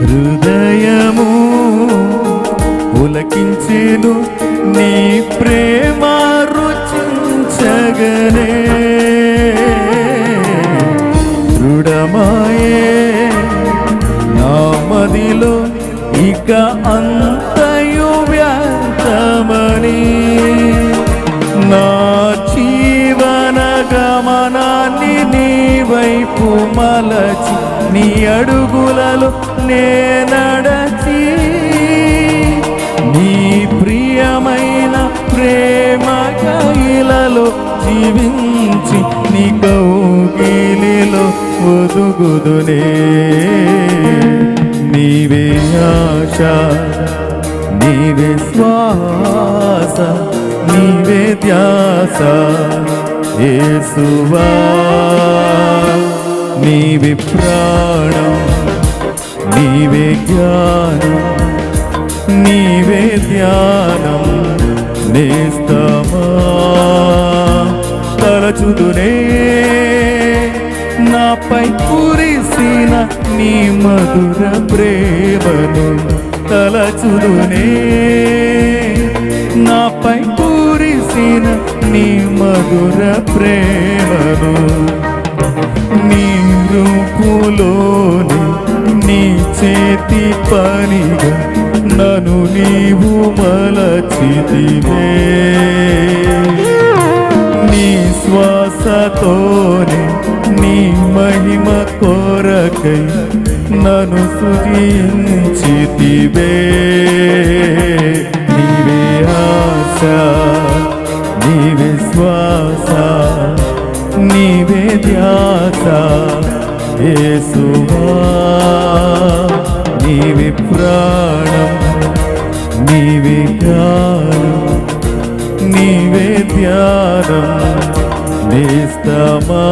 హృదయము పులకించెను నీ ప్రేమ రుచించగనే, దృఢమాయే నా మదిలో ఇక అంతయు వ్యర్థమని, నా జీవన గమనాన్ని నీ వైపు మలచి నీ అడుగులలో నే నడచి, నీ ప్రియమైన ప్రేమ కైలలో జీవించి నీ కౌగిలిలో ఒదుగుదునే. నీవే ఆశ, నీవే శ్వాస, నీవే ధ్యాస యేసువా, నీవే ప్రాణం, నీవే జ్ఞానం, నీవే ధ్యానం నేస్తమా. తలచుదునే నాపై కురిసిన నీ మధుర ప్రేమను, తలచుదునే నాపై కురిసిన నీ మధుర ప్రేమను. నీ రూపులోని నీ చేతి పనిగా నన్ను నీవు మలచితివే, నీ శ్వాసతోనే నీ మహిమ కొరకై నన్ను సృజించితివే. నీవే ఆశ, నీవే శ్వాస, నీవే ధ్యాస యేసువా, నీవే ప్రాణం, నీవే జ్ఞానం, నీవే ధ్యానం నేస్తమా.